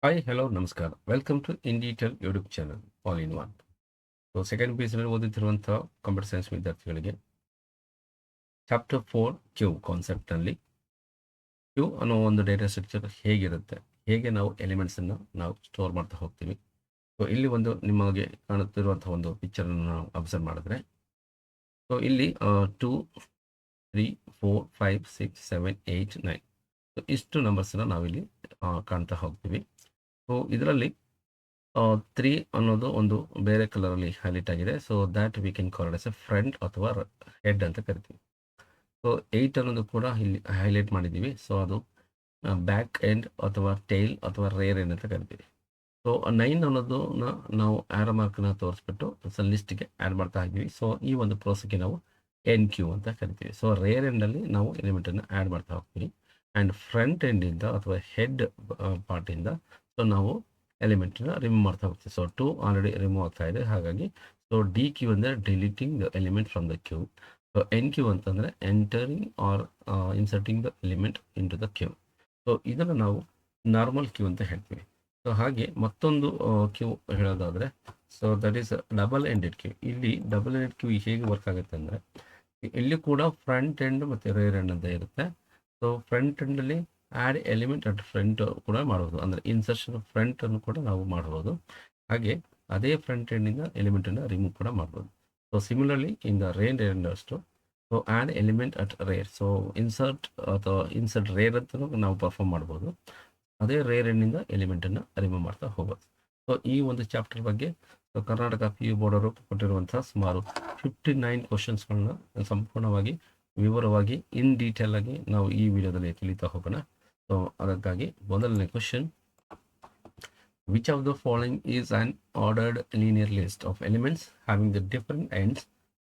Hi hello ನಮಸ್ಕಾರ welcome to in detail YouTube channel all in one. So second ಪೀಸ್ನಲ್ಲಿ ಓದುತ್ತಿರುವಂಥ computer science ವಿದ್ಯಾರ್ಥಿಗಳಿಗೆ chapter 4 queue ಕಾನ್ಸೆಪ್ಟ್ನಲ್ಲಿ queue ಅನ್ನೋ ಒಂದು ಡೇಟಾ ಸ್ಟ್ರಕ್ಚರ್ ಹೇಗಿರುತ್ತೆ, ಹೇಗೆ ನಾವು ಎಲಿಮೆಂಟ್ಸನ್ನು ನಾವು ಸ್ಟೋರ್ ಮಾಡ್ತಾ ಹೋಗ್ತೀವಿ. ಸೊ ಇಲ್ಲಿ ಒಂದು ನಿಮಗೆ ಕಾಣುತ್ತಿರುವಂಥ ಒಂದು ಪಿಕ್ಚರನ್ನು ನಾವು ಅಬ್ಸರ್ವ್ ಮಾಡಿದ್ರೆ, ಸೊ ಇಲ್ಲಿ 2 3 4 5 6 7 8 9 ಸೊ ಇಷ್ಟು ನಂಬರ್ಸನ್ನು ನಾವಿಲ್ಲಿ ಕಾಣ್ತಾ ಹೋಗ್ತೀವಿ. ಸೊ ಇದರಲ್ಲಿ 3 ಅನ್ನೋದು ಒಂದು ಬೇರೆ ಕಲರಲ್ಲಿ ಹೈಲೈಟ್ ಆಗಿದೆ. So that we can call as a front ಅಥವಾ ಹೆಡ್ ಅಂತ ಕರಿತೀವಿ. ಸೊ 8 ಅನ್ನೋದು ಕೂಡ ಇಲ್ಲಿ ಹೈಲೈಟ್ ಮಾಡಿದ್ದೀವಿ. ಸೊ ಅದು ಬ್ಯಾಕ್ ಎಂಡ್ ಅಥವಾ ಟೈಲ್ ಅಥವಾ ರೇರ್ ಎಂಡ್ ಅಂತ ಕರಿತೀವಿ. ಸೊ 9 ಅನ್ನೋದನ್ನ ನಾವು ಆರೋ ಮಾರ್ಕ್ನ ತೋರಿಸ್ಬಿಟ್ಟು ಲಿಸ್ಟ್ಗೆ ಆ್ಯಡ್ ಮಾಡ್ತಾ ಇದ್ದೀವಿ. ಸೊ ಈ ಒಂದು ಪ್ರೋಸೆಸ್ಗೆ ನಾವು ಎನ್ ಕ್ಯೂ ಅಂತ ಕರಿತೀವಿ. ಸೊ ರೇರ್ ಎಂಡಲ್ಲಿ ನಾವು ಎಲಿಮೆಂಟನ್ನು ಆ್ಯಡ್ ಮಾಡ್ತಾ ಹೋಗ್ತೀವಿ. ಆ್ಯಂಡ್ ಫ್ರಂಟ್ ಎಂಡಿಂದ ಅಥವಾ ಹೆಡ್ ಪಾರ್ಟಿಂದ ಸೊ ನಾವು ಎಲಿಮೆಂಟನ್ನ ರಿಮೂವ್ ಮಾಡ್ತಾ ಹೋಗ್ತೀವಿ. ಸೊ 2 ಆಲ್ರೆಡಿ ರಿಮೂವ್ ಆಗ್ತಾ ಇದೆ. ಹಾಗಾಗಿ ಸೊ ಡಿ ಕ್ಯೂ ಅಂದರೆ deleting the element from the queue. So enqueue ಅಂತಂದರೆ entering or inserting the element into the queue. So ಇದನ್ನು ನಾವು ನಾರ್ಮಲ್ ಕ್ಯೂ ಅಂತ ಹೇಳ್ತೀವಿ. ಸೊ ಹಾಗೆ ಮತ್ತೊಂದು ಕ್ಯೂ ಹೇಳೋದಾದರೆ so that is double ended queue. ಇಲ್ಲಿ ಡಬಲ್ ಎಂಡೆಡ್ ಕ್ಯೂ ಹೇಗೆ ವರ್ಕ್ ಆಗುತ್ತೆ ಅಂದರೆ, ಇಲ್ಲಿ ಕೂಡ ಫ್ರಂಟ್ ಎಂಡ್ ಮತ್ತು ರೇರ್ ಎಂಡ್ ಅಂತ ಇರುತ್ತೆ. ಸೊ ಫ್ರಂಟ್ ಎಂಡಲ್ಲಿ ಆ್ಯಡ್ ಎಲಿಮೆಂಟ್ ಅಟ್ ಫ್ರಂಟ್ ಕೂಡ ಮಾಡ್ಬೋದು, ಅಂದರೆ ಇನ್ಸರ್ಷನ್ ಫ್ರಂಟ್ ಅನ್ನು ಕೂಡ ನಾವು ಮಾಡ್ಬೋದು. ಹಾಗೆ ಅದೇ ಫ್ರಂಟ್ ಎಂಡಿಂದ ಎಲಿಮೆಂಟನ್ನು ರಿಮೂವ್ ಕೂಡ ಮಾಡ್ಬೋದು. So similarly in the rear end ಅಷ್ಟು so add element at rear. So insert ಅಥವಾ ಇನ್ಸರ್ಟ್ ರೇರ್ ಅಂತ ನಾವು ಪರ್ಫಾರ್ಮ್ ಮಾಡ್ಬೋದು. ಅದೇ ರೇರ್ ಎಂಡಿಂದ ಎಲಿಮೆಂಟನ್ನು ರಿಮೂವ್ ಮಾಡ್ತಾ ಹೋಗೋದು. ಸೊ ಈ ಒಂದು ಚಾಪ್ಟರ್ ಬಗ್ಗೆ ಸೊ ಕರ್ನಾಟಕ PU ಬೋರ್ಡ್ ಅವರು ಕೊಟ್ಟಿರುವಂಥ ಸುಮಾರು 59 ಕ್ವಶನ್ಸ್ಗಳನ್ನ ಸಂಪೂರ್ಣವಾಗಿ ವಿವರವಾಗಿ ಇನ್ ಡೀಟೇಲ್ ಆಗಿ ನಾವು ಈ ವಿಡಿಯೋದಲ್ಲಿ ತಿಳಿತಾ ಹೋಗೋಣ. ಸೊ ಅದಕ್ಕಾಗಿ ಮೊದಲನೇ question, which of the following is on ordered linear list of elements having the different ends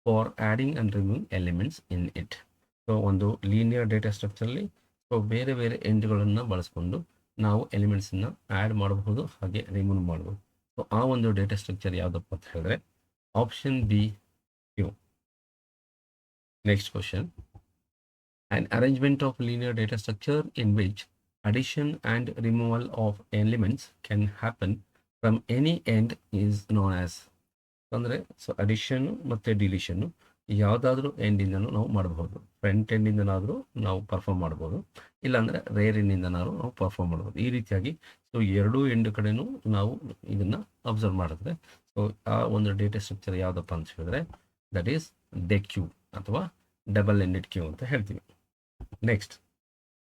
for adding and removing elements in it. So ಒಂದು ಲೀನಿಯರ್ ಡೇಟಾ ಸ್ಟ್ರಕ್ಚರ್ಲಿ ಸೊ ಬೇರೆ ಬೇರೆ ಎಂಡ್ಗಳನ್ನು ಬಳಸ್ಕೊಂಡು ನಾವು ಎಲಿಮೆಂಟ್ಸನ್ನು ಆ್ಯಡ್ ಮಾಡಬಹುದು, ಹಾಗೆ ರಿಮೂವ್ ಮಾಡ್ಬೋದು. ಸೊ ಆ ಒಂದು ಡೇಟಾ ಸ್ಟ್ರಕ್ಚರ್ ಯಾವುದಪ್ಪ ಅಂತ ಹೇಳಿದ್ರೆ option B queue. Next question, an arrangement of linear data structure in which addition and removal of elements can happen from any end is known as. ಅಂದರೆ so ಅಡಿಷನ್ನು ಮತ್ತು ಡಿಲಿಷನ್ನು ಯಾವುದಾದ್ರೂ ಎಂಡಿಂದನೂ ನಾವು ಮಾಡಬಹುದು. ಫ್ರಂಟ್ ಎಂಡಿಂದನಾದರೂ ನಾವು ಪರ್ಫಾರ್ಮ್ ಮಾಡ್ಬೋದು, ಇಲ್ಲಾಂದರೆ ರೇರ್ ಎಂಡಿಂದನಾದರೂ ನಾವು ಪರ್ಫಾರ್ಮ್ ಮಾಡ್ಬೋದು. ಈ ರೀತಿಯಾಗಿ ಸೊ ಎರಡೂ ಎಂಡ್ ಕಡೆನೂ ನಾವು ಇದನ್ನು ಅಬ್ಸರ್ವ್ ಮಾಡಿದ್ರೆ ಸೊ ಆ ಒಂದು ಡೇಟಾ ಸ್ಟ್ರಕ್ಚರ್ ಯಾವುದಪ್ಪ ಅಂತ ಹೇಳಿದ್ರೆ ದಟ್ ಈಸ್ ಡೆ ಕ್ಯೂ ಅಥವಾ ಡಬಲ್ ಎಂಡೆಡ್ ಕ್ಯೂ ಅಂತ ಹೇಳ್ತೀವಿ. Next,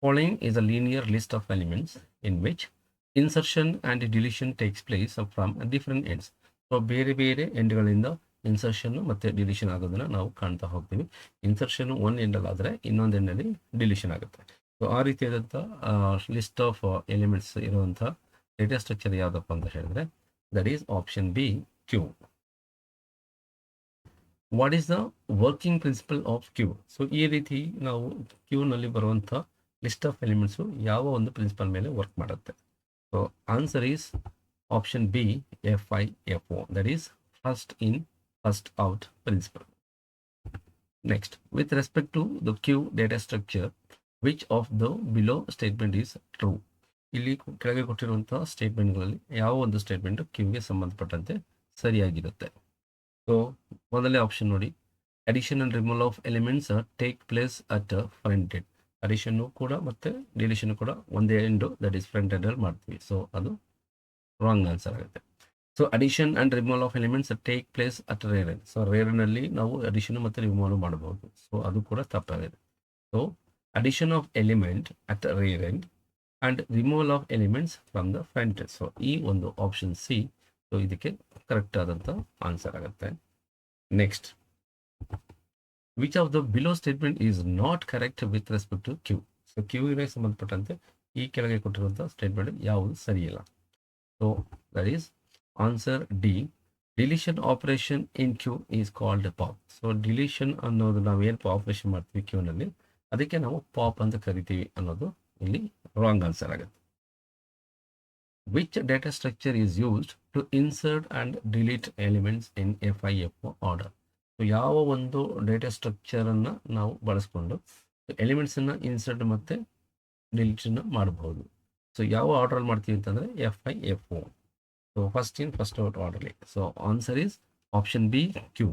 following is a linear list of elements in which insertion and deletion takes place from different ends. So ಬೇರೆ ಬೇರೆ ಎಂಡ್ಗಳಿಂದ ಇನ್ಸರ್ಷನ್ ಮತ್ತು ಡಿಲಿಷನ್ ಆಗೋದನ್ನು ನಾವು ಕಾಣ್ತಾ ಹೋಗ್ತೀವಿ. ಇನ್ಸರ್ಷನ್ ಒಂದು ಎಂಡಲ್ಲಾದರೆ ಇನ್ನೊಂದು ಎಂಡಲ್ಲಿ ಡಿಲಿಷನ್ ಆಗುತ್ತೆ. ಸೊ ಆ ರೀತಿಯಾದಂಥ ಲಿಸ್ಟ್ ಆಫ್ ಎಲಿಮೆಂಟ್ಸ್ ಇರುವಂಥ ಡೇಟಾ ಸ್ಟ್ರಕ್ಚರ್ ಯಾವುದಪ್ಪ ಅಂತ ಹೇಳಿದ್ರೆ that is option B queue. What is the working principle of queue? So ಈ ರೀತಿ ನಾವು ಕ್ಯೂನಲ್ಲಿ ಬರುವಂಥ ಲಿಸ್ಟ್ ಆಫ್ ಎಲಿಮೆಂಟ್ಸು ಯಾವ ಒಂದು ಪ್ರಿನ್ಸಿಪಲ್ ಮೇಲೆ ವರ್ಕ್ ಮಾಡುತ್ತೆ? So answer is option B FIFO, that is first in first out principle. Next, with respect to the queue data structure which of the below statement is true? ಇಲ್ಲಿ ಕೆಳಗೆ ಕೊಟ್ಟಿರುವಂಥ ಸ್ಟೇಟ್ಮೆಂಟ್ಗಳಲ್ಲಿ ಯಾವ ಒಂದು ಸ್ಟೇಟ್ಮೆಂಟ್ ಕ್ಯೂಗೆ ಸಂಬಂಧಪಟ್ಟಂತೆ ಸರಿಯಾಗಿರುತ್ತೆ? ಸೊ ಮೊದಲನೇ ಆಪ್ಷನ್ ನೋಡಿ, addition and removal of elements take place at front end. ಅಡಿಷನ್ನು ಕೂಡ ಮತ್ತು ಡಿಲಿಷನ್ ಕೂಡ ಒಂದೇ ಎಂಡು ದಟ್ ಈಸ್ ಫ್ರಂಟ್ ಎಂಡಲ್ಲಿ ಮಾಡ್ತೀವಿ. ಸೊ ಅದು ರಾಂಗ್ ಆನ್ಸರ್ ಆಗುತ್ತೆ. So addition and removal of elements take place at rear end. So ರೇರ್ನಲ್ಲಿ ನಾವು ಅಡಿಷನ್ ಮತ್ತು ರಿಮೂವಲ್ ಮಾಡಬಹುದು. ಸೊ ಅದು ಕೂಡ ತಪ್ಪಾಗಿದೆ. So addition of element at rear end and removal of elements from the front end. So ಈ ಒಂದು option C so ಇದಕ್ಕೆ ಕರೆಕ್ಟ್ ಆದಂಥ ಆನ್ಸರ್ ಆಗುತ್ತೆ. Next, which of the below statement is not correct with respect to queue? So ಕ್ಯೂಗೆ ಸಂಬಂಧಪಟ್ಟಂತೆ ಈ ಕೆಳಗೆ ಕೊಟ್ಟಿರುವಂಥ ಸ್ಟೇಟ್ಮೆಂಟ್ ಯಾವುದು ಸರಿಯಿಲ್ಲ? So that is answer D, deletion operation in queue is called pop. So deletion ಅನ್ನೋದು ನಾವು ಏನು ಆಪರೇಷನ್ ಮಾಡ್ತೀವಿ ಕ್ಯೂನಲ್ಲಿ ಅದಕ್ಕೆ ನಾವು ಪಾಪ್ ಅಂತ ಕರಿತೀವಿ ಅನ್ನೋದು ಇಲ್ಲಿ ರಾಂಗ್ ಆನ್ಸರ್ ಆಗುತ್ತೆ. Which data structure is used to insert and delete elements in FIFO order? So ಯಾವ ಒಂದು ಡೇಟಾ ಸ್ಟ್ರಕ್ಚರನ್ನು ನಾವು ಬಳಸ್ಕೊಂಡು ಎಲಿಮೆಂಟ್ಸನ್ನು ಇನ್ಸರ್ಟ್ ಮತ್ತು ಡಿಲೀಟನ್ನು ಮಾಡಬಹುದು? ಸೊ ಯಾವ ಆರ್ಡ್ರಲ್ಲಿ ಮಾಡ್ತೀವಿ ಅಂತಂದರೆ FIFO. So first in first out ಆರ್ಡರ್ಲಿ. So answer is option B queue.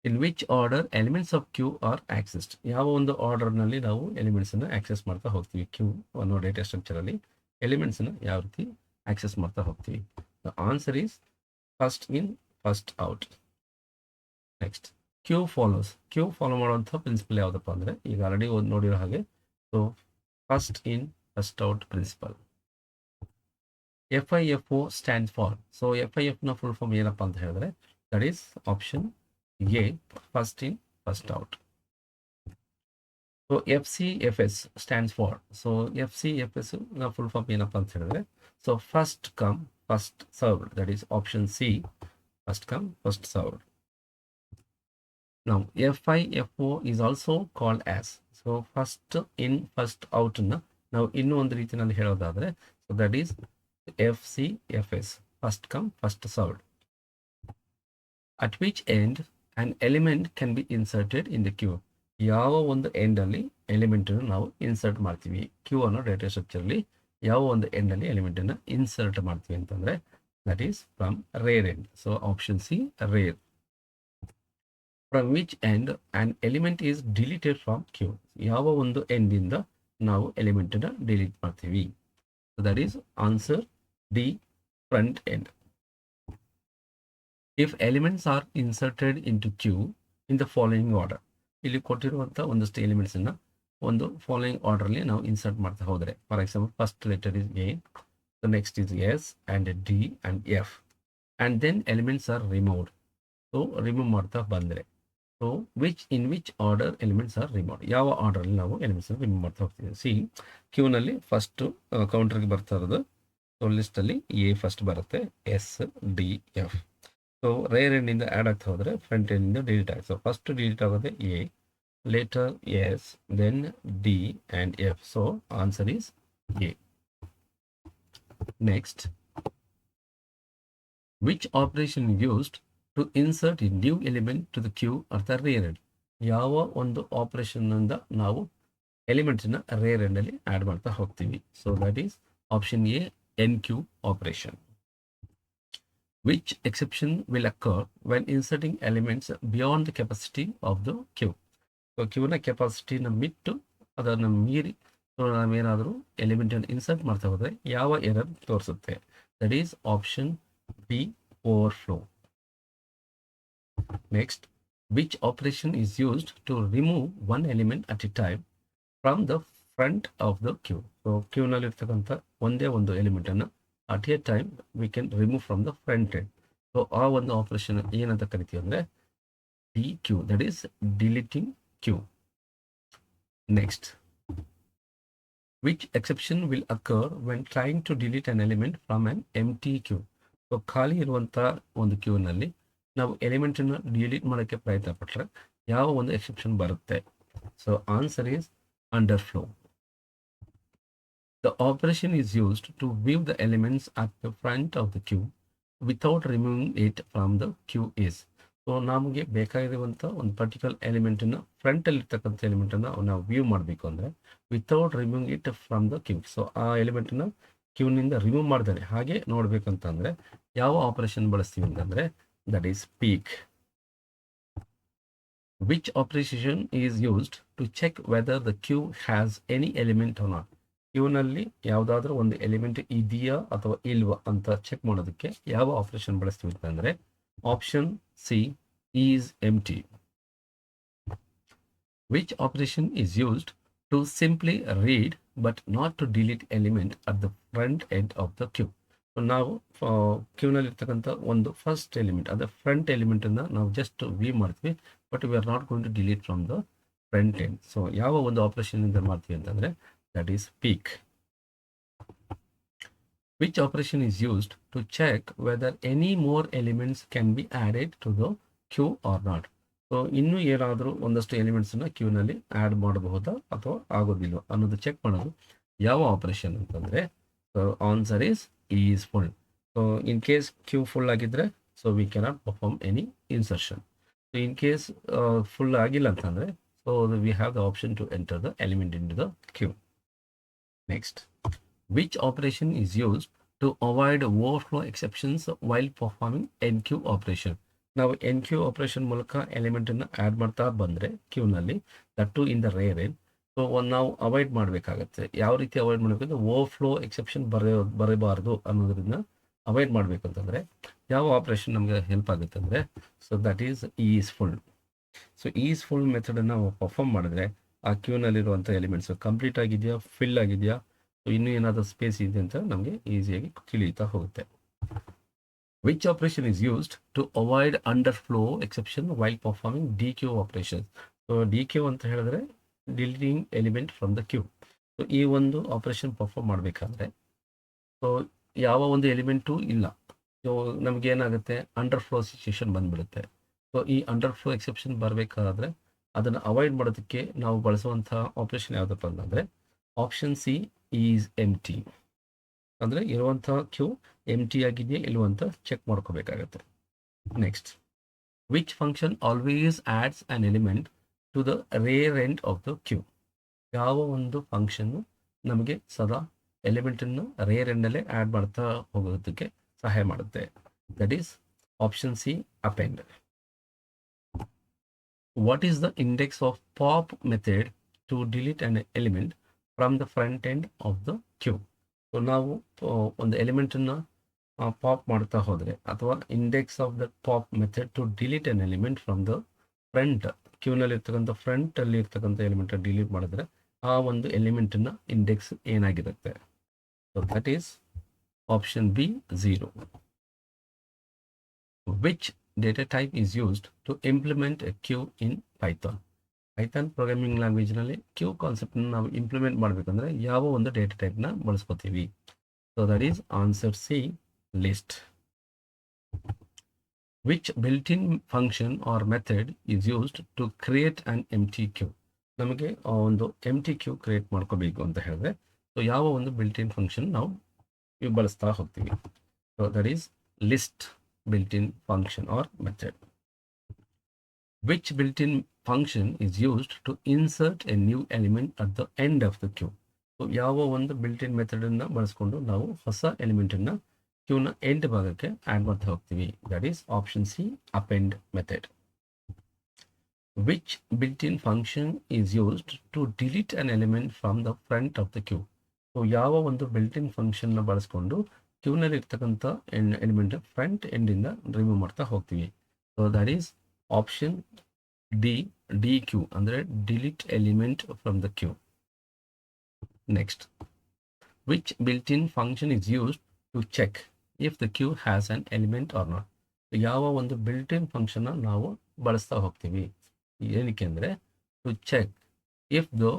In which order elements of queue are accessed. ಯಾವ ಒಂದು ಆರ್ಡರ್ನಲ್ಲಿ ನಾವು ಎಲಿಮೆಂಟ್ಸನ್ನು ಆಕ್ಸೆಸ್ ಮಾಡ್ತಾ ಹೋಗ್ತೀವಿ. ಕ್ಯೂ ಅನ್ನೋ ಡೇಟಾ ಸ್ಟ್ರಕ್ಚರಲ್ಲಿ ಎಲಿಮೆಂಟ್ಸನ್ನು ಯಾವ ರೀತಿ ಆಕ್ಸೆಸ್ ಮಾಡ್ತಾ ಹೋಗ್ತೀವಿ. The answer is first in first out. Next queue follows. Queue follow ಮಾಡುವಂಥ ಪ್ರಿನ್ಸಿಪಲ್ ಯಾವುದಪ್ಪ ಅಂದರೆ ಈಗ ಆಲ್ರೆಡಿ ನೋಡಿರೋ ಹಾಗೆ, so first in first out principle. FIFO stands for. So FIFನ ಫುಲ್ ಫಾರ್ಮ್ ಏನಪ್ಪ ಅಂತ ಹೇಳಿದ್ರೆ that is option A, first in first out. So FCFS stands for. So FCFS ನ ಫುಲ್ ಫಾರ್ಮ್ ಏನಪ್ಪ ಅಂತ ಹೇಳಿದ್ರೆ so first come first served, that is option C, first come first served. Now FIFO is also called as, so first in first out ನ ನಾವು ಇನ್ನೂ ಒಂದು ರೀತಿಯಲ್ಲಿ ಹೇಳೋದಾದ್ರೆ so that is FCFS, first come first served. At which end an element can be inserted in the queue. ಯಾವ ಒಂದು end ಅಲ್ಲಿ element ನಾವು ಇನ್ಸರ್ಟ್ ಮಾಡ್ತೀವಿ. ಕ್ಯೂ ಅನ್ನೋ ಡೇಟಾ ಸ್ಟ್ರಕ್ಚರ್ಲಿ ಯಾವ ಒಂದು ಎಂಡ್ ಅಲ್ಲಿ ಎಲಿಮೆಂಟ್ ಅನ್ನ ಇನ್ಸರ್ಟ್ ಮಾಡ್ತೀವಿ ಅಂತಂದ್ರೆ that is from rear end. So option C rear. From which end an element is deleted from queue. ಯಾವ ಒಂದು ಎಂಡ್ ಇಂದ ನಾವು ಎಲಿಮೆಂಟ್ ಅನ್ನ ಡಿಲೀಟ್ ಮಾಡ್ತೀವಿ. So that is answer D, front end. If elements are inserted into queue in the following order. ಇಲ್ಲಿ ಕೊಟ್ಟಿರುವಂಥ ಒಂದಷ್ಟು ಎಲಿಮೆಂಟ್ಸನ್ನು ಒಂದು ಫಾಲೋಯಿಂಗ್ ಆರ್ಡರ್ಲಿ ನಾವು ಇನ್ಸರ್ಟ್ ಮಾಡ್ತಾ ಹೋದರೆ, for example first letter is A, the next is S and D and F, and then elements are removed. So remove ಮಾಡ್ತಾ ಬಂದರೆ so in which order elements are removed. ಯಾವ ಆರ್ಡರಲ್ಲಿ ನಾವು ಎಲಿಮೆಂಟ್ಸನ್ನು remove ಮಾಡ್ತಾ ಹೋಗ್ತೀವಿ. ಸಿ ಕ್ಯೂನಲ್ಲಿ ಫಸ್ಟು ಕೌಂಟರ್ಗೆ ಬರ್ತಾ ಇರೋದು, ಸೊ ಲಿಸ್ಟಲ್ಲಿ ಎ ಫಸ್ಟ್ ಬರುತ್ತೆ, S D F. So rear ಎಂಡಿಂದ ಆ್ಯಡ್ ಆಗ್ತಾ ಹೋದರೆ ಫ್ರಂಟ್ ಎಂಡಿಂದ ಡಿಲೀಟ್ ಆಗುತ್ತೆ. ಸೊ ಫಸ್ಟ್ ಡಿಲೀಟ್ ಆಗೋದೆ A, later S, then D and F. So answer is A. Next, which operation used to insert a new element to the queue or the rear end. ಯಾವ ಒಂದು ಆಪರೇಷನ್ನಿಂದ ನಾವು ಎಲಿಮೆಂಟ್ಸನ್ನ rare ಎಂಡಲ್ಲಿ add ಮಾಡ್ತಾ ಹೋಗ್ತೀವಿ. So that is option A, NQ operation. Which exception will occur when inserting elements beyond the capacity of the queue? So ಕ್ಯೂನ ಕೆಪಾಸಿಟಿನ ಬಿಟ್ಟು ಅದನ್ನು ಮೀರಿ ನಾವೇನಾದರೂ ಎಲಿಮೆಂಟನ್ನು ಇನ್ಸರ್ಟ್ ಮಾಡ್ತಾ ಹೋದರೆ ಯಾವ ಎರರ್ ತೋರಿಸುತ್ತೆ. That is option B, overflow. Next, which operation is used to remove one element at a time from the front of the queue. So ಕ್ಯೂನಲ್ಲಿರ್ತಕ್ಕಂಥ ಒಂದೇ ಒಂದು ಎಲಿಮೆಂಟನ್ನು at a time we can remove from the front end. So ಆ ಒಂದು operation ಏನಂತ ಕರಿತೀವಿ ಅಂದರೆ DQ, that is deleting queue. Next, which exception will occur when trying to delete an element from an empty queue. So ಖಾಲಿ ಇರುವಂಥ ಒಂದು ಕ್ಯೂನಲ್ಲಿ ನಾವು ಎಲಿಮೆಂಟನ್ನು delete ಮಾಡೋಕ್ಕೆ ಪ್ರಯತ್ನ ಪಟ್ಟರೆ ಯಾವ ಒಂದು ಎಕ್ಸೆಪ್ಷನ್ ಬರುತ್ತೆ. So answer is underflow. The operation is used to view the elements at the front of the queue without removing it from the queue is. So ನಮಗೆ ಬೇಕಾಗಿರುವಂಥ ಒಂದು ಪರ್ಟಿಕ್ಯುಲರ್ ಎಲಿಮೆಂಟನ್ನು ಫ್ರಂಟಲ್ಲಿ ಇರ್ತಕ್ಕಂಥ ಎಲಿಮೆಂಟನ್ನು ನಾವು ವ್ಯೂ ಮಾಡಬೇಕು ಅಂದರೆ without removing it from the queue. So ಆ ಎಲಿಮೆಂಟನ್ನು ಕ್ಯೂನಿಂದ remove ಮಾಡ್ದೇನೆ ಹಾಗೆ ನೋಡಬೇಕಂತಂದರೆ ಯಾವ ಆಪರೇಷನ್ ಬಳಸ್ತೀವಿ ಅಂತಂದರೆ that is peek. Which operation is used to check whether the queue has any element or not. ಕ್ಯೂನಲ್ಲಿ ಯಾವುದಾದ್ರೂ ಒಂದು ಎಲಿಮೆಂಟ್ ಇದೆಯಾ ಅಥವಾ ಇಲ್ವಾ ಅಂತ ಚೆಕ್ ಮಾಡೋದಕ್ಕೆ ಯಾವ ಆಪರೇಷನ್ ಬಳಸ್ತೀವಿ ಅಂತಂದರೆ option C, is empty. Which operation is used to simply read but not to delete element at the front end of the queue. ನಾವು ಕ್ಯೂನಲ್ಲಿ ಇರ್ತಕ್ಕಂಥ ಒಂದು ಫಸ್ಟ್ ಎಲಿಮೆಂಟ್ ಅಂದರೆ ಫ್ರಂಟ್ ಎಲಿಮೆಂಟನ್ನು ನಾವು ಜಸ್ಟ್ ವ್ಯೂ ಮಾಡ್ತೀವಿ, but we are not going to delete from the front end. So ಯಾವ ಒಂದು ಆಪರೇಷನ್ನಿಂದ ಮಾಡ್ತೀವಿ ಅಂತಂದರೆ that is peak. Which operation is used to check whether any more elements can be added to the queue or not. So ಇನ್ನೂ ಏನಾದರೂ ಒಂದಷ್ಟು ಎಲಿಮೆಂಟ್ಸನ್ನು ಕ್ಯೂನಲ್ಲಿ add ಮಾಡಬಹುದಾ ಅಥವಾ ಆಗೋದಿಲ್ಲ ಅನ್ನೋದು ಚೆಕ್ ಮಾಡೋದು ಯಾವ ಆಪರೇಷನ್ ಅಂತಂದರೆ answer is full. So in case queue full ಆಗಿದ್ದರೆ so we cannot perform any insertion. So in case full ಆಗಿಲ್ಲ ಅಂತಂದರೆ so we have the option to enter the element in the queue. Next, which operation is used to avoid overflow exceptions while performing NQ operation? ನಾವು enqueue operation ಮೂಲಕ ಎಲಿಮೆಂಟನ್ನು add ಮಾಡ್ತಾ ಬಂದರೆ ಕ್ಯೂನಲ್ಲಿ that too in the rear end. So ನಾವು avoid ಮಾಡಬೇಕಾಗತ್ತೆ. ಯಾವ ರೀತಿ ಅವಾಯ್ಡ್ ಮಾಡಬೇಕಂದ್ರೆ ಓವರ್ಫ್ಲೋ ಎಕ್ಸೆಪ್ಷನ್ ಬರಬಾರ್ದು ಅನ್ನೋದ್ರಿಂದ ಅವಾಯ್ಡ್ ಮಾಡಬೇಕಂತಂದರೆ ಯಾವ ಆಪರೇಷನ್ ನಮಗೆ ಹೆಲ್ಪ್ ಆಗುತ್ತೆ ಅಂದರೆ, so that is full. So is full ಮೆಥಡನ್ನು ನಾವು ಪರ್ಫಾರ್ಮ್ ಮಾಡಿದ್ರೆ ಆ ಕ್ಯೂನಲ್ಲಿರುವಂಥ ಎಲಿಮೆಂಟ್ಸ್ ಕಂಪ್ಲೀಟ್ ಆಗಿದೆಯಾ, ಫಿಲ್ ಆಗಿದೆಯಾ, ಸೊ ಇನ್ನೂ ಏನಾದರೂ ಸ್ಪೇಸ್ ಇದೆ ಅಂತ ನಮಗೆ ಈಸಿಯಾಗಿ ತಿಳಿಯುತ್ತಾ ಹೋಗುತ್ತೆ. Which operation is used to avoid underflow exception while performing dequeue operation? So dequeue ಅಂತ ಹೇಳಿದ್ರೆ deleting element from the queue. So ಈ ಒಂದು ಆಪರೇಷನ್ ಪರ್ಫಾರ್ಮ್ ಮಾಡಬೇಕಾದ್ರೆ ಸೊ ಯಾವ ಒಂದು ಎಲಿಮೆಂಟು ಇಲ್ಲ, ಸೊ ನಮಗೇನಾಗುತ್ತೆ, ಅಂಡರ್ ಫ್ಲೋ ಸಿಚುಯೇಷನ್ ಬಂದ್ಬಿಡುತ್ತೆ. So ಈ ಅಂಡರ್ ಫ್ಲೋ ಎಕ್ಸೆಪ್ಷನ್ ಬರಬೇಕಾದ್ರೆ ಅದನ್ನು ಅವಾಯ್ಡ್ ಮಾಡೋದಕ್ಕೆ ನಾವು ಬಳಸುವಂಥ ಆಪರೇಷನ್ ಯಾವುದಪ್ಪ ಅಂತಂದರೆ option C is M T. ಅಂದರೆ ಇರುವಂಥ ಕ್ಯೂ ಎಮ್ ಟಿ ಆಗಿದೆಯಾ ಇಲ್ವ ಅಂತ ಚೆಕ್ ಮಾಡ್ಕೋಬೇಕಾಗತ್ತೆ. Next, which function always adds an element to the rear end of the queue? ಯಾವ ಒಂದು ಫಂಕ್ಷನ್ನು ನಮಗೆ ಸದಾ ಎಲಿಮೆಂಟನ್ನು ರೇರ್ ಎಂಡಲ್ಲೇ ಆ್ಯಡ್ ಮಾಡ್ತಾ ಹೋಗೋದಕ್ಕೆ ಸಹಾಯ ಮಾಡುತ್ತೆ? That is option C append. What is the index of pop method to delete an element from the front end of the queue? So ನಾವು ಒಂದು ಎಲಿಮೆಂಟನ್ನು ಪಾಪ್ ಮಾಡ್ತಾ ಹೋದರೆ ಅಥವಾ index of the pop method to delete an element from the front, ಕ್ಯೂನಲ್ಲಿ ಇರ್ತಕ್ಕಂಥ ಫ್ರಂಟಲ್ಲಿ ಇರ್ತಕ್ಕಂಥ ಎಲಿಮೆಂಟ್ ಡಿಲೀಟ್ ಮಾಡಿದ್ರೆ ಆ ಒಂದು ಎಲಿಮೆಂಟನ್ನು ಇಂಡೆಕ್ಸ್ ಏನಾಗಿರುತ್ತೆ? So that is option B 0. Which data type is used to implement a queue in Python? Python programming ಲ್ಯಾಂಗ್ವೇಜ್ನಲ್ಲಿ ಕ್ಯೂ ಕಾನ್ಸೆಪ್ಟನ್ನು ನಾವು ಇಂಪ್ಲಿಮೆಂಟ್ ಮಾಡಬೇಕಂದ್ರೆ ಯಾವ ಒಂದು ಡೇಟಾ ಟೈಪ್ನ ಬಳಸ್ಕೋತೀವಿ? So that is answer C, list. Which built in function or method is used to create an empty queue? ನಮಗೆ ಒಂದು ಎಂಟಿ ಕ್ಯೂ ಕ್ರಿಯೇಟ್ ಮಾಡ್ಕೋಬೇಕು ಅಂತ ಹೇಳಿದ್ರೆ ಸೊ ಯಾವ ಒಂದು ಬಿಲ್ಟ್ ಇನ್ ಫಂಕ್ಷನ್ ನಾವು ಬಳಸ್ತಾ ಹೋಗ್ತೀವಿ? So that is list built-in function or method. Which built-in function is used to insert a new element at the end of the queue? So ಯಾವ ಒಂದು built-in ಮೆಥಡ್ ಅನ್ನು ಬಳಸ್ಕೊಂಡು ನಾವು ಹೊಸ ಎಲಿಮೆಂಟ್ ಅನ್ನ ಕ್ಯೂನ ಎಂಡ್ ಭಾಗಕ್ಕೆ ಆಡ್ ಮಾಡ್ತಾ ಹೋಗ್ತೀವಿ? That is option C, append method. Which built-in function is used to delete an element from the front of the queue? So ಯಾವ ಒಂದು built-in ಫಂಕ್ಷನ್ನ ಬಳಸ್ಕೊಂಡು ಕ್ಯೂನಲ್ಲಿ ಇರ್ತಕ್ಕಂಥ ಎಲಿಮೆಂಟ್ ಫ್ರಂಟ್ ಎಂಡಿಂದ ರಿಮೂವ್ ಮಾಡ್ತಾ ಹೋಗ್ತೀವಿ? So that is option dequeue, ಅಂದರೆ delete element from the queue. Next, which built in function is used to check if the queue has an element or not? ಯಾವ ಒಂದು built ಇನ್ ಫಂಕ್ಷನ್ನ ನಾವು ಬಳಸ್ತಾ ಹೋಗ್ತೀವಿ? ಏನಕ್ಕೆ ಅಂದರೆ to check if the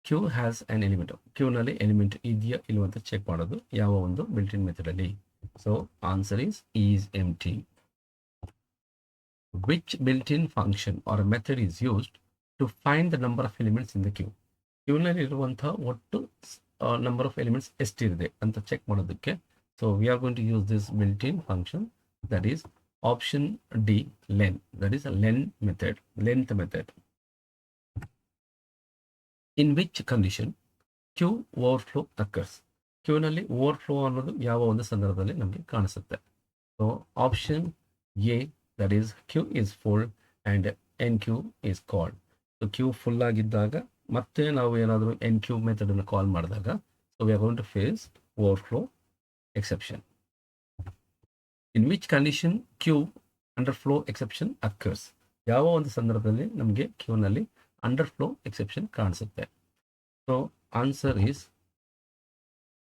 queue has an element, ಕ್ಯೂನಲ್ಲಿ element ಇದೆಯಾ ಇಲ್ವ ಅಂತ ಚೆಕ್ ಮಾಡೋದು ಯಾವ ಒಂದು ಬಿಲ್ಟ್ ಇನ್ ಮೆಥಡಲ್ಲಿ? So answer is empty. Which built in function or method is used to find the number of elements in the queue? ಕ್ಯೂನಲ್ಲಿ ಇರುವಂತಹ ಒಟ್ಟು ನಂಬರ್ ಆಫ್ ಎಲಿಮೆಂಟ್ಸ್ ಎಷ್ಟಿದೆ ಅಂತ ಚೆಕ್ ಮಾಡೋದಕ್ಕೆ so we are going to use this built in function, that is option D, len. That is length method. In which condition queue overflow occurs? ಕ್ಯೂನಲ್ಲಿ overflow ಅನ್ನೋದು ಯಾವ ಒಂದು ಸಂದರ್ಭದಲ್ಲಿ ನಮಗೆ ಕಾಣಿಸುತ್ತೆ? So option A, that is queue is full and enqueue is called. So queue full ಆಗಿದ್ದಾಗ ಮತ್ತೆ ನಾವು ಏನಾದರೂ ಎನ್ ಕ್ಯೂ ಮೆಥಡನ್ನು ಕಾಲ್ ಮಾಡಿದಾಗ so we are going to face overflow exception. In which condition queue underflow exception occurs? ಯಾವ ಒಂದು ಸಂದರ್ಭದಲ್ಲಿ ನಮಗೆ ಕ್ಯೂನಲ್ಲಿ ಅಂಡರ್ ಫ್ಲೋ ಎಕ್ಸೆಪ್ಷನ್ ಕಾಣಿಸುತ್ತೆ? So answer is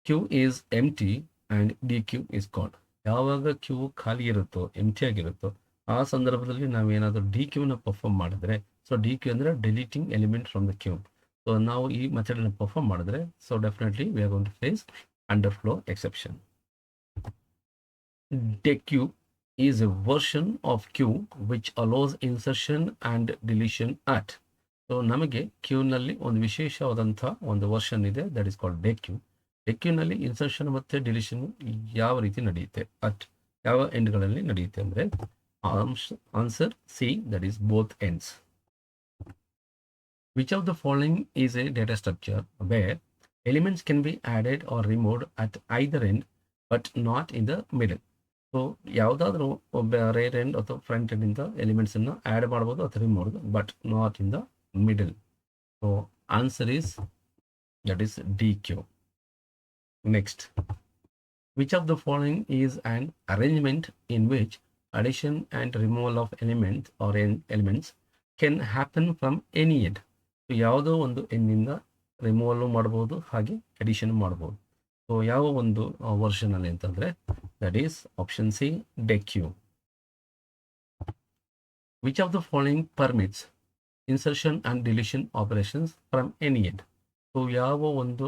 queue is empty and dequeue is called. ಯಾವಾಗ queue ಖಾಲಿ ಇರುತ್ತೋ, empty ಆಗಿರುತ್ತೋ ಆ ಸಂದರ್ಭದಲ್ಲಿ ನಾವೇನಾದರೂ ಡಿ ಕ್ಯೂನ ಪರ್ಫಾರ್ಮ್ ಮಾಡಿದ್ರೆ, ಸೊ ಡಿ ಕ್ಯೂ ಅಂದರೆ deleting element from the queue. So ನಾವು ಈ ಮೆಥಡನ್ನು ಪರ್ಫಾರ್ಮ್ ಮಾಡಿದ್ರೆ so definitely we are going to face underflow exception. dequeue is a version of queue which allows insertion and deletion at. So ನಮಗೆ ಕ್ಯೂನಲ್ಲಿ ಒಂದು ವಿಶೇಷವಾದಂಥ ಒಂದು ವರ್ಷನ್ ಇದೆ, ದಟ್ ಇಸ್ ಕಾಲ್ಡ್ ಡೆಕ್ಯೂ. ಡೆಕ್ಯೂನಲ್ಲಿ ಇನ್ಸರ್ಷನ್ ಮತ್ತು ಡಿಲಿಷನ್ ಯಾವ ರೀತಿ ನಡೆಯುತ್ತೆ, ಅಟ್ ಯಾವ ಎಂಡ್ಗಳಲ್ಲಿ ನಡೆಯುತ್ತೆ ಅಂದರೆ answer C, that is both ends. Which of the following is a data structure where Elements can be added or removed at either end, but not in the middle. So ಯಾವುದಾದ್ರೂ ಒಬ್ಬ rare end ಅಥವಾ front end ಇಂದ elements ಅನ್ನು add ಮಾಡ್ಬೋದು ಅಥವಾ remove ಮಾಡ್ಬೋದು, but not in the middle. So answer is that is DQ. Next, which of the following is an arrangement in which addition and removal of elements or elements can happen from any end? So ಯಾವುದೋ ಒಂದು ಎಂಡಿಂದ removal ಮಾಡ್ಬೋದು, ಹಾಗೆ addition ಮಾಡ್ಬೋದು. So ಯಾವ ಒಂದು version ಅಲ್ಲಿ ಅಂತಂದ್ರೆ that is option C, DQ. Which of the following permits insertion and deletion operations from any end? So ಯಾವ ಒಂದು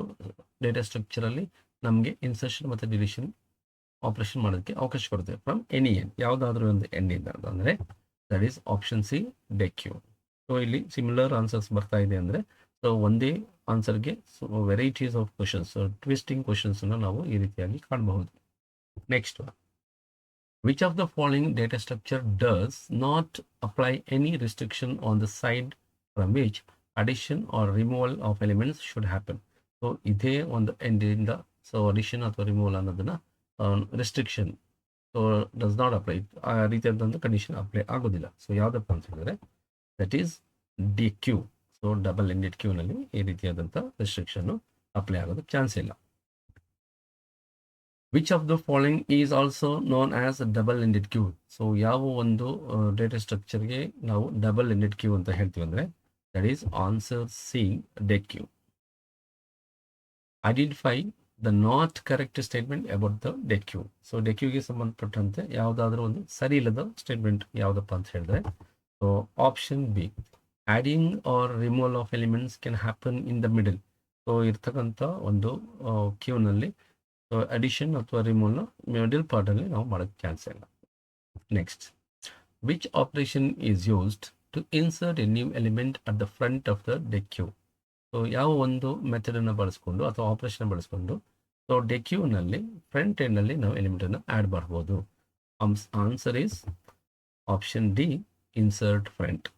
ಡೇಟಾ ಸ್ಟ್ರಕ್ಚರ್ ಅಲ್ಲಿ ನಮಗೆ ಇನ್ಸರ್ಷನ್ ಮತ್ತು ಡಿಲಿಷನ್ ಆಪರೇಷನ್ ಮಾಡೋದಕ್ಕೆ ಅವಕಾಶ ಕೊಡುತ್ತೆ ಫ್ರಮ್ ಎನಿ ಎಂಡ್, ಯಾವುದಾದ್ರೂ ಒಂದು ಎಂಡ್ ಇಂದ ಅಂತಂದ್ರೆ that is option C, DQ. So ಇಲ್ಲಿ ಸಿಮಿಲರ್ ಆನ್ಸರ್ಸ್ ಬರ್ತಾ ಇದೆ ಅಂದ್ರೆ ಸೊ ಒಂದೇ ಆನ್ಸರ್ಗೆ varieties of questions, twisting questions ನಾವು ಈ ರೀತಿಯಾಗಿ ಕಾಣಬಹುದು. Next, which of the following data structure does not apply any restriction on the side from which addition or removal of elements should happen? So ಇದೇ ಒಂದು ಎಂಡಿಂದ so addition ಅಥವಾ removal ಅನ್ನೋದನ್ನ restriction so does not apply, ಆ ರೀತಿಯಾದಂಥ condition apply ಆಗೋದಿಲ್ಲ. So ಯಾವುದಪ್ಪ ಅಂತ ಹೇಳಿದ್ರೆ that is DQ. So double ended ಕ್ಯೂನಲ್ಲಿ ಈ ರೀತಿಯಾದಂಥ ರೆಸ್ಟ್ರಿಕ್ಷನ್ ಅಪ್ಲೈ ಆಗೋದು ಚಾನ್ಸ್ ಇಲ್ಲ. Which of the following is also known as double ended queue? So ಯಾವ ಒಂದು ಡೇಟಾ ಸ್ಟ್ರಕ್ಚರ್ಗೆ ನಾವು ಡಬಲ್ ಎಂಡೆಡ್ ಕ್ಯೂ ಅಂತ ಹೇಳ್ತೀವಿ ಅಂದ್ರೆ that is answer C, DQ. Identify the not correct statement about the DQ. So DQಗೆ ಸಂಬಂಧಪಟ್ಟಂತೆ ಯಾವುದಾದ್ರೂ ಒಂದು ಸರಿ ಇಲ್ಲದ ಸ್ಟೇಟ್ಮೆಂಟ್ ಯಾವುದಪ್ಪ ಅಂತ ಹೇಳಿದ್ರೆ so option B, adding or removal of elements can happen in the middle. So ಇರ್ತಕ್ಕಂಥ ಒಂದು ಕ್ಯೂನಲ್ಲಿ ಸೊ ಅಡಿಷನ್ ಅಥವಾ ರಿಮೂವಲ್ನ ಮಿಡಲ್ ಪಾರ್ಟಲ್ಲಿ ನಾವು ಮಾಡೋಕ್ಕೆ ಚಾನ್ಸ್ ಇಲ್ಲ. Next, which operation is used to insert a new element at the front of the DQ? So ಯಾವ ಒಂದು ಮೆಥಡನ್ನು ಬಳಸ್ಕೊಂಡು ಅಥವಾ ಆಪರೇಷನ್ ಬಳಸ್ಕೊಂಡು ಸೊ DQನಲ್ಲಿ ಫ್ರಂಟ್ ಎಂಡ್ನಲ್ಲಿ ನಾವು ಎಲಿಮೆಂಟನ್ನು ಆ್ಯಡ್ ಮಾಡ್ಬೋದು? Answer is option D, insert front.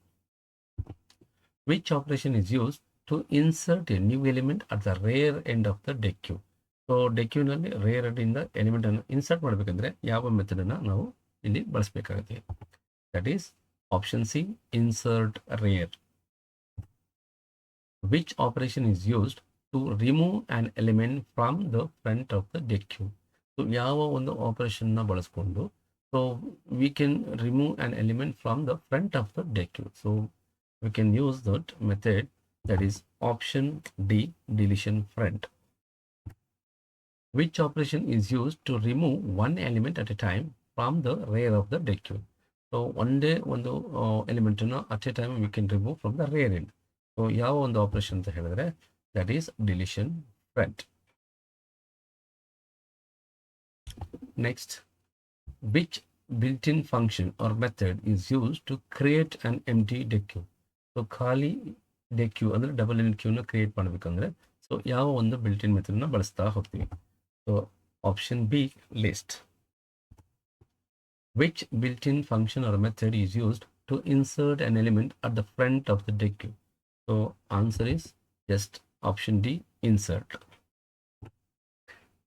Which operation is used to insert a new element at the rear end of the DQ? So DQನಲ್ಲಿ rear end element ಅನ್ನು ಇನ್ಸರ್ಟ್ ಮಾಡಬೇಕಂದ್ರೆ ಯಾವ method ಅನ್ನ ನಾವು ಇಲ್ಲಿ ಬಳಸಬೇಕಾಗುತ್ತೆ? That is option C, insert rear. Which operation is used to remove an element from the front of the DQ? So ಯಾವ ಒಂದು ಆಪರೇಷನ್ ನ ಬಳಸ್ಕೊಂಡು so we can remove an element from the front of the DQ? So we can use that method, that is option D, deletion front. Which operation is used to remove one element at a time from the rear of the DQ? So ಒಂದೇ ಒಂದು element ಅನ್ನು at a time we can remove from the rear end. So ಯಾವ ಒಂದು operation ಅಂತ ಹೇಳಿದ್ರೆ that is deletion front. Next, which built-in function or method is used to create an empty DQ? So ಖಾಲಿ DQ ಅಂದ್ರೆ double ended ಕ್ಯೂನ create ಮಾಡಬೇಕಂದ್ರೆ so ಯಾವ ಒಂದು ಬಿಲ್ಟ್ ಇನ್ ಮೆಥಡ್ನ ಬಳಸ್ತಾ ಹೋಗ್ತೀವಿ? So option B, list. Which built in function or method is used to insert an element at the front of the DQ? So answer is just option D, insert.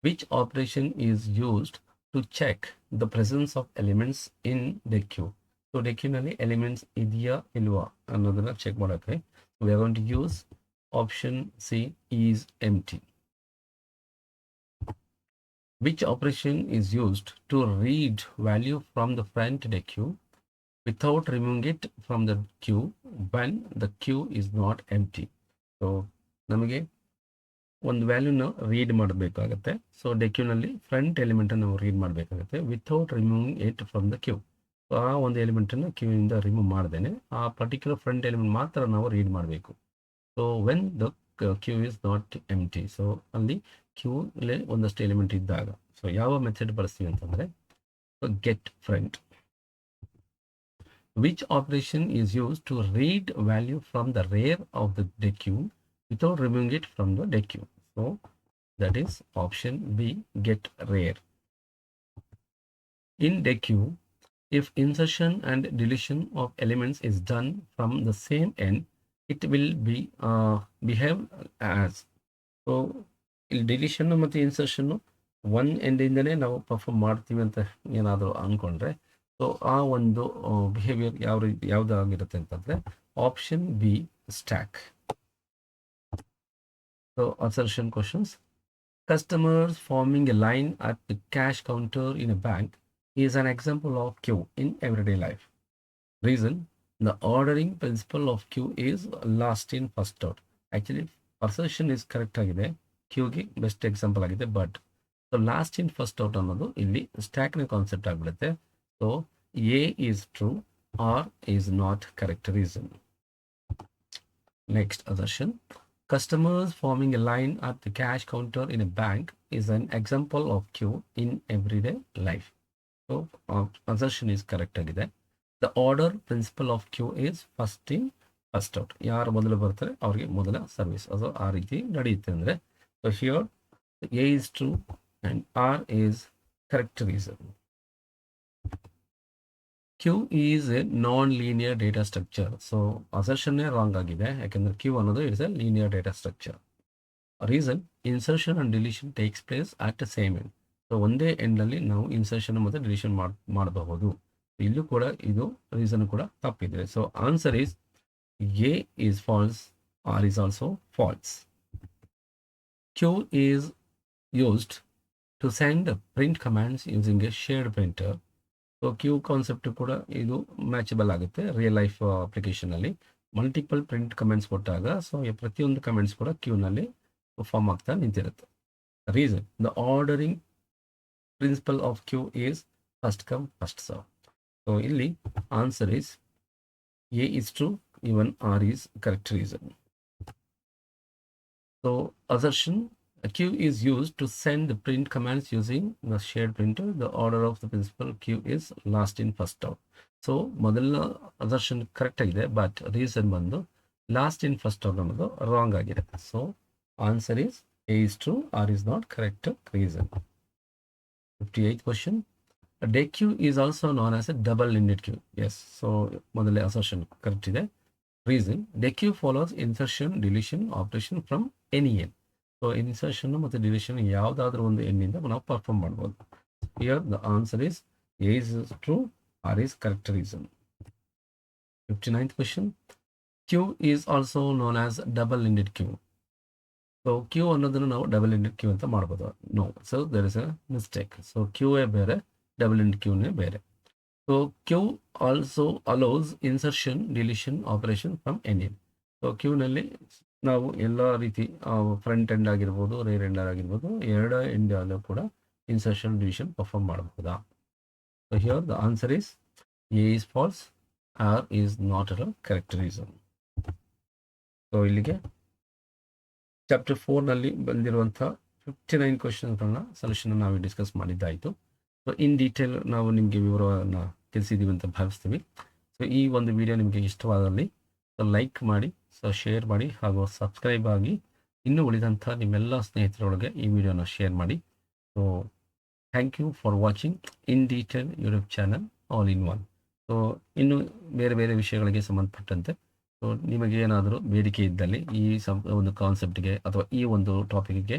Which operation is used to check the presence of elements in DQ? So DQನಲ್ಲಿ elements ಇದೆಯಾ ಇಲ್ವಾ ಅನ್ನೋದನ್ನ check ಮಾಡೋಕ್ಕೆ we are going to use option C, is empty. Which operation is used to read value from the front DQ without removing it from the queue when the queue is not empty? So ನಮಗೆ ಒಂದು ವ್ಯಾಲ್ಯೂನ read ಮಾಡಬೇಕಾಗತ್ತೆ. So DQನಲ್ಲಿ front ಎಲಿಮೆಂಟನ್ನು ನಾವು read ಮಾಡಬೇಕಾಗುತ್ತೆ without removing it from the queue. ಆ ಒಂದು ಎಲಿಮೆಂಟನ್ನು ಕ್ಯೂನಿಂದ ರಿಮೂವ್ ಮಾಡ್ದೇನೆ ಆ ಪರ್ಟಿಕ್ಯುಲರ್ ಫ್ರಂಟ್ ಎಲಿಮೆಂಟ್ ಮಾತ್ರ ನಾವು ರೀಡ್ ಮಾಡಬೇಕು. So when the queue is not empty, so ಅಲ್ಲಿ ಕ್ಯೂಲೇ ಒಂದಷ್ಟು ಎಲಿಮೆಂಟ್ ಇದ್ದಾಗ ಸೊ ಯಾವ ಮೆಥಡ್ ಬಳಸ್ತೀವಿ ಅಂತಂದ್ರೆ get front. Which operation is use to read value from the rear of the DQ without removing it from the DQ? So that is option B, get rare. In DQ, if insertion and deletion of elements is done from the same end, it will be behave as. So ಇಲ್ಲಿ ಡಿಲಿಷನ್ನು ಮತ್ತು ಇನ್ಸರ್ಷನ್ನು one ಎಂಡಿಂದನೇ ನಾವು perform ಮಾಡ್ತೀವಿ ಅಂತ ಏನಾದರೂ ಅಂದ್ಕೊಂಡ್ರೆ so ಆ ಒಂದು behaviour ಯಾವುದಾಗಿರುತ್ತೆ ಅಂತಂದರೆ option B stack. So assertion questions. Customers forming a line at the cash counter in a bank is an example of queue in everyday life. Reason, the ordering principle of queue is last in first out. Actually, assertion is correct ಆಗಿದೆ, ಕ್ಯೂಗೆ best example ಆಗಿದೆ. But so last in first out ಅನ್ನೋದು ಇಲ್ಲಿ ಸ್ಟ್ಯಾಕ್ನ concept ಆಗಿಬಿಡುತ್ತೆ. So A is true, R is not correct reason. Next assertion. Customers forming a line at the cash counter in a bank is an example of queue in everyday life. So, assertion is correct ಆಗಿದೆ. The order principle of queue is first in, first out. ಯಾರು ಮೊದಲು ಬರ್ತಾರೆ ಅವ್ರಿಗೆ ಮೊದಲ service, ಅದು ಆ ರೀತಿ ನಡೆಯುತ್ತೆ ಅಂದರೆ. So here A is true and R is correct reason. Q is a non-linear data structure. So ಅಸರ್ಷನ್ನೇ ರಾಂಗ್ ಆಗಿದೆ, ಯಾಕೆಂದರೆ ಕ್ಯೂ ಅನ್ನೋದು it's a linear data structure. Reason, insertion and deletion takes place at the same end. So ಒಂದೇ ಎಂಡಲ್ಲಿ ನಾವು insertion ಮತ್ತು deletion ಮಾಡಬಹುದು. ಇಲ್ಲೂ ಕೂಡ ಇದು ರೀಸನ್ ಕೂಡ ತಪ್ಪಿದೆ. So answer is A is false, R is also false. Queue is used to send print commands using a shared printer. So queue concept ಕೂಡ ಇದು ಮ್ಯಾಚಬಲ್ ಆಗುತ್ತೆ ರಿಯಲ್ ಲೈಫ್ ಅಪ್ಲಿಕೇಶನಲ್ಲಿ. ಮಲ್ಟಿಪಲ್ ಪ್ರಿಂಟ್ ಕಮೆಂಟ್ಸ್ ಕೊಟ್ಟಾಗ so ಪ್ರತಿಯೊಂದು comments ಕೂಡ ಕ್ಯೂನಲ್ಲಿ form ಆಗ್ತಾ ನಿಂತಿರುತ್ತೆ. Reason, the ordering principle of queue is first come first serve. So ಇಲ್ಲಿ answer is A is true, even R is correct reason. So assertion, a queue is used to send the print commands using the shared printer. The order of the principal queue is last in first out. ಸೊ ಮೊದಲ assertion correct ಆಗಿದೆ, but reason ಬಂದು last in first out ಅನ್ನೋದು wrong ಆಗಿದೆ. So answer is A is true, R is not correct reason. 58th question. Dequeue is also known as a double ended queue. Yes, so ಮೊದಲೇ assertion correct ಇದೆ. Reason, dequeue follows insertion deletion operation from any end. So insertion ಮತ್ತು deletion ಯಾವುದಾದ್ರೂ ಒಂದು ಎನ್ನಿಂದ ನಾವು perform ಮಾಡ್ಬೋದು. Here the answer is A is true, R is correct reason. 59th question. Queue is also known as double ended queue. So queue ಅನ್ನೋದನ್ನು ನಾವು double ended queue ಅಂತ ಮಾಡ್ಬೋದು. No, so there is a mistake. So ಕ್ಯೂವೇ ಬೇರೆ, double ended ಕ್ಯೂನೇ ಬೇರೆ. So queue also allows insertion deletion operation from any. So ಕ್ಯೂನಲ್ಲಿ ನಾವು ಎಲ್ಲ ರೀತಿ ಫ್ರಂಟ್ ಎಂಡ್ ಆಗಿರ್ಬೋದು, ರೇರ್ ಎಂಡ್ ಆಗಿರ್ಬೋದು, ಎರಡು ಎಂಡ್ ಅಲ್ಲೂ ಕೂಡ ಇನ್ಸರ್ಷನ್ ಡಿವಿಷನ್ ಪರ್ಫಾರ್ಮ್ ಮಾಡಬಹುದಾ? So here the answer is A is false, R is not a correct reason. So ಇಲ್ಲಿಗೆ ಚಾಪ್ಟರ್ 4ನಲ್ಲಿ ಬಂದಿರುವಂಥ 59 ಕ್ವಶನ್ಸ್ಗಳನ್ನ ಸೊಲ್ಯೂಷನ್ ನಾವು ಡಿಸ್ಕಸ್ ಮಾಡಿದ್ದಾಯಿತು. ಸೊ ಇನ್ ಡೀಟೇಲ್ ನಾವು ನಿಮಗೆ ವಿವರವನ್ನು ತಿಳಿಸಿದ್ದೀವಿ ಅಂತ ಭಾವಿಸ್ತೀವಿ. ಸೊ ಈ ಒಂದು ವಿಡಿಯೋ ನಿಮಗೆ ಇಷ್ಟವಾದಲ್ಲಿ ಲೈಕ್ ಮಾಡಿ, ಸೊ ಶೇರ್ ಮಾಡಿ, ಹಾಗೂ ಸಬ್ಸ್ಕ್ರೈಬ್ ಆಗಿ ಇನ್ನೂ ಉಳಿದಂಥ ನಿಮ್ಮೆಲ್ಲ ಸ್ನೇಹಿತರೊಳಗೆ ಈ ವಿಡಿಯೋನ ಶೇರ್ ಮಾಡಿ. So thank you for watching in detail YouTube channel all in one. So ಇನ್ನು ಬೇರೆ ಬೇರೆ ವಿಷಯಗಳಿಗೆ ಸಂಬಂಧಪಟ್ಟಂತೆ ಸೊ ನಿಮಗೆ ಏನಾದರೂ ಬೇಡಿಕೆ ಇದ್ದಲ್ಲಿ ಈ ಒಂದು ಕಾನ್ಸೆಪ್ಟ್ಗೆ ಅಥವಾ ಈ ಒಂದು ಟಾಪಿಕ್ಗೆ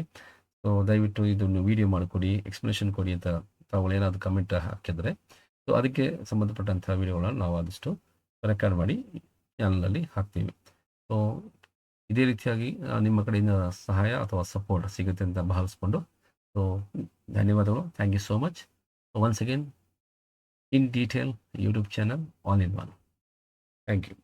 ಸೊ ದಯವಿಟ್ಟು ಇದನ್ನು ವಿಡಿಯೋ ಮಾಡಿಕೊಡಿ, ಎಕ್ಸ್ಪ್ಲನೇಷನ್ ಕೊಡಿ ಅಂತ ತಾವುಗಳೇನಾದರೂ ಕಮೆಂಟ್ ಹಾಕಿದರೆ ಸೊ ಅದಕ್ಕೆ ಸಂಬಂಧಪಟ್ಟಂಥ ವಿಡಿಯೋಗಳನ್ನು ನಾವು ಆದಷ್ಟು ರೆಕಾರ್ಡ್ ಮಾಡಿ ಚಾನಲಲ್ಲಿ ಹಾಕ್ತೀವಿ. ಸೊ ಇದೇ ರೀತಿಯಾಗಿ ನಿಮ್ಮ ಕಡೆಯಿಂದ ಸಹಾಯ ಅಥವಾ ಸಪೋರ್ಟ್ ಸಿಗುತ್ತೆ ಅಂತ ಭಾವಿಸ್ಕೊಂಡು ಸೊ ಧನ್ಯವಾದಗಳು. Thank you so much. Once again in detail YouTube channel all in one. Thank you.